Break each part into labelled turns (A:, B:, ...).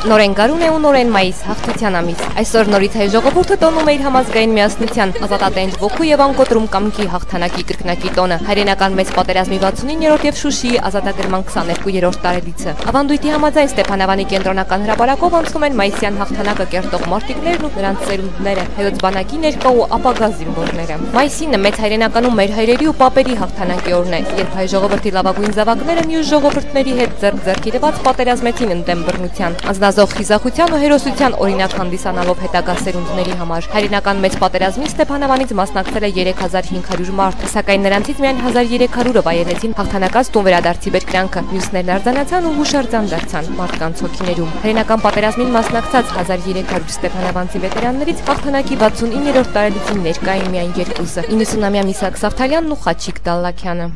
A: Նորեն գարուն է ու նորեն մայիս, հաղթության ամիս։ Այսօր նորից հայ ժողովուրդը տոնում է իր համազգային միասնության, ազատատենչ ոգու եւ անկոտրում կամքի հաղթանակի կրկնակի տոնը։ Հայրենական մեծ պատերազմի 69-րդ եւ Շուշիի ազատագրման 22-րդ տարելիցը։ Ավանդույթի համաձայն Ստեփանավանի կենտրոնական հրապարակով անցնում են մայիսյան հաղթանակը կերտող մարտիկներն ու նրանց սերունդները, հայոց բանակի ներկա ու ապագա զինվորները։ Մայիսինը մեծ հայրենականում մեր հայրերի ու պապերի հաղթանակի օրն է, երբ հայ ժողովրդի լավագույն զավակները մյուս ժողովուրդների հետ ձեռք իրված պատերազմեցին ընդդեմ բռնության, անձնազոհ խիզախության ու հերոսության օրինակ հանդիսանալով հետագա սերունդների համար։ Հայրենական մեծ պատերազմին Ստեփանավանից մասնակցել է 3500 մարդ, սակայն նրանցից միայն 1300-ը վայելեցին հաղթանակած տուն վերադարձի բերկրանքը, մյուսներն արձանացան ու հուշարձան դարձան մարդկանց հոգիներում։ Հայրենական պատերազմին մասնակցած 1300 ստեփանավանցի վետերաններից հաղթանակի 69-րդ տարելիցին ներկա են միայն երկուսը՝ 90-ամյա Միսակ Սավթալյանն ու Խաչիկ Դալլաքյանը։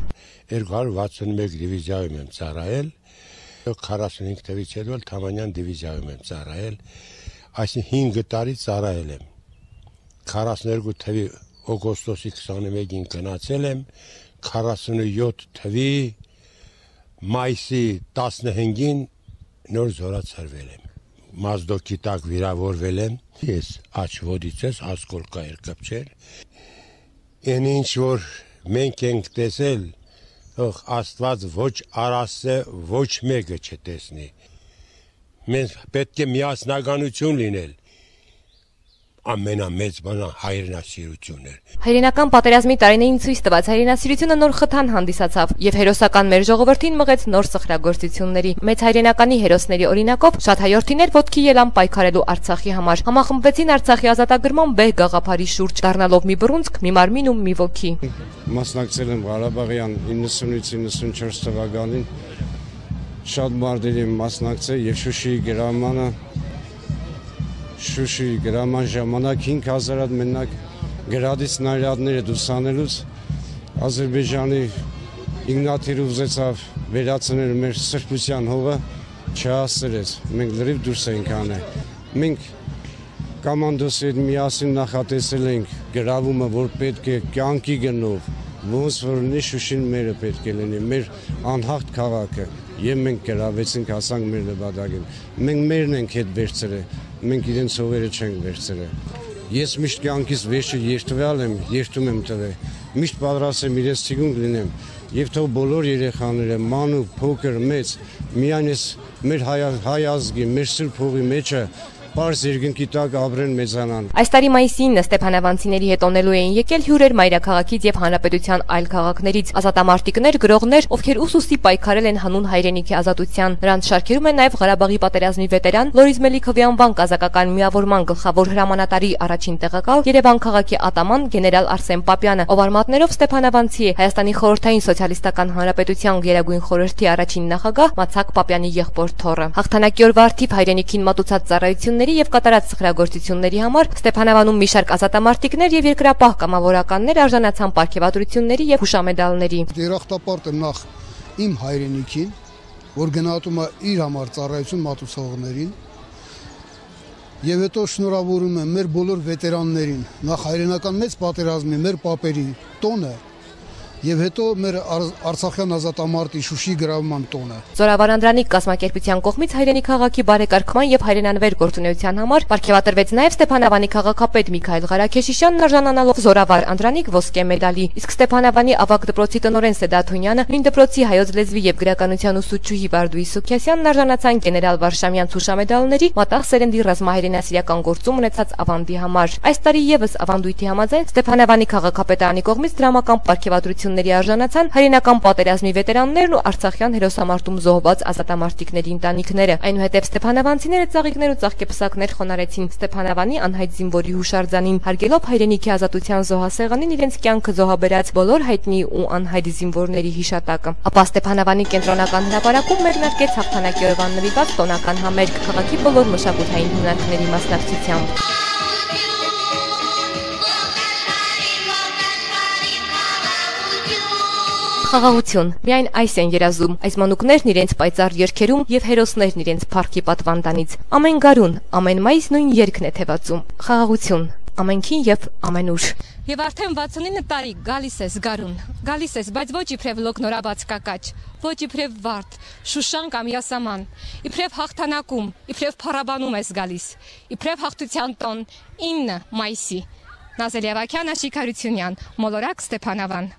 B: 261 դիվիզիայում եմ ծառայել, 45 թվականից հետո Թամանյան դիվիզիայում եմ ծառայել, այսինքն 5 տարի ծառայել եմ։ 42 թվի օգոստոսի 21-ին գնացել եմ, 47 թվի մայիսի 15-ին նոր զորացրվել եմ։ Մազդոկի տակ վիրավորվել եմ, ես աչվոդից ասկոլկա կպչել։ Այն ինչ որ մենք ենք տեսել, Աստված ոչ արասը, ոչ մեկը չտեսնի։ Մենք պետք է միասնականություն լինել։ Ամենամեծ բանը հայրենասիրությունն էր։
A: Հայրենական պատերազմի տարիներին ցույց տված հայրենասիրությունը նոր խթան հանդիսացավ եւ հերոսական մեր ժողովրդին մղեց նոր սխրագործությունների։ Մեծ հայրենականի հերոսների օրինակով շատ հայորդիներ ոտքի ելան պայքարելու Արցախի համար։ Համախմբվեցին Արցախի ազատագրման բեհ գաղափարի շուրջ, դառնալով մի բռունցք, մի մարմին ու մի ոգի։
C: Մասնակցել եմ Ղարաբաղյան 90-94 թվականին, շատ մարդերի մասնակցել եւ Շուշիի գրամանը Շուշիի գրաման ժամանակ 5000 մենակ գրադից նարյադները դուսանելուց Ադրբեջանի ինքնաթիռ ուզեցավ վերացնել մեր սրբության հողը, չհասցրեց, մենք լրիվ դուրս էինք անել։ Մենք կոմանդոսի հետ միասին նախատեսել ենք գրավումը, որ պետք է կյանքի գնով, ոնց որ ունի Շուշին մերը պետք է լինի, մեր անհաղթ քաղաքը, եւ մենք գրավեցինք, հասանք մեր նպատակին։ Մենք մերն ենք հետ վերցրել, մենք իրենց հողերը չենք վերցրել։ Ես միշտ կյանքից վերջը երդվել եմ, երդում եմ տվել։ Միշտ պատրաստ եմ իրենց ցիկունք լինեմ, եւ թող բոլոր երեխաները, մանուկ, փոքր, մեծ, միայն ես մեր հայ ազգի, մեր սուրբ հողի մեջը Պարզ երկնքի տակ ապրեն մեծանան։
A: Այս տարի մայիսին ստեփանավանցիների հետ օնելու էին եկել հյուրեր մայրաքաղաքից եւ հանրապետության այլ քաղաքներից, ազատամարտիկներ, գրողներ, ովքեր ուսուսի պայքարել են հանուն հայրենիքի ազատության։ Նրանց շարքերում է նաեւ Ղարաբաղի պատերազմի վետերան Լորիզ Մելիքովի անվան կազակական միավորման գլխավոր հրամանատարի առաջին տեղակալ Երևան քաղաքի ատաման գեներալ Արսեն Պապյանը, ով արմատներով ստեփանավանցի է, Հայաստանի խորհրդային սոցիալիստական հանրապետության Գերագույն խորհրդի առաջին նախագահ Մացակ Պապյանի եղբոր թոռը։ Հաղթանակի օրվա արդիվ հայրենիքին մատուցած ծառայություն եւ կատարած սխրագործությունների համար Ստեփանավանում մի շարք ազատամարտիկներ եւ երկրապահ կամավորականներ արժանացան պարգևատրությունների եւ հուշամեդալների։
D: Երախտապարտ եմ նախ իմ հայրենիքին, որ գնահատում է իր համար ծառայություն մատուցողներին, եւ հետո շնորհավորում եմ մեր բոլոր վետերաններին, նախ հայրենական մեծ պատերազմի մեր պապերի տոնը եւ հետո մեր Արցախյան ազատամարտի Շուշի գրավման տոնը։
A: Զորավար Անդրանիկ կազմակերպության կողմից հայրենի քաղաքի բարեկարգման եւ հայրենանվեր գործունեության համար պարգևատրվեց նաեւ Ստեփանավանի քաղաքապետ Միքայել Ղարաքեշիշյանն արժանանալով Զորավար Անդրանիկ ոսկե մեդալի, իսկ Ստեփանավանի ավագ դպրոցի տնօրեն Սեդա Թունյանը, նույն դպրոցի հայոց լեզվի եւ գրականության ուսուցչուհի Բարդուի Սուքյասյանն արժանացան գեներալ Վարշամյանց հուշամեդալների մատաղ սերնդի ռազմահայրենասիրական գործում ունեցած ավանդի համար։ Այս տարի եւս ավանդույթի համաձայն Ստեփանավանի քաղաքապետարանի կողմից դրամական պարգևատրություն արժանացան հայրենական պատերազմի վետերաններն ու Արցախյան հերոսամարտում զոհված ազատամարտիկների ընտանիքները։ Այնուհետև ստեփանավանցիները ծաղիկներ ու ծաղկեպսակներ խոնարհեցին Ստեփանավանի անհայտ զինվորի հուշարձանին, հարգելով հայրենիքի ազատության զոհասեղանին իրենց կյանքը զոհաբերած բոլոր հայտնի ու անհայտ զինվորների հիշատակը։ Ապա Ստեփանավանի կենտրոնական հրապարակում մեկնարկեց հաղթանակի օրվան նվիրված տոնական համերգ քաղաքի բոլոր մշակութային հիմնարկների մասնակցությամբ։ Խաղաղություն։ Միայն այս են երազում այս մանուկներն իրենց պայծառ երգերում եւ հերոսներն իրենց փառքի պատվանդանից։ Ամեն գարուն, ամեն մայիս նույն երգն է թևածում։ Խաղաղություն։ ամենքին եւ ամենուր։
E: Եվ արդեն 69 տարի գալիս է զգարուն, գալիս ես, բայց ոչ իբրև լոկնորաբաց կակաչ, ոչ իբրև վարդ, շուշան կամ յասաման, իբրև հաղթանակում, իբրև փառաբանում ես գալիս, իբրև հաղթության տոն 9 մայիսի։ Նազել Ավագյան, Աշիկ Հարությունյան, Մոլորակ Ստեփանավան։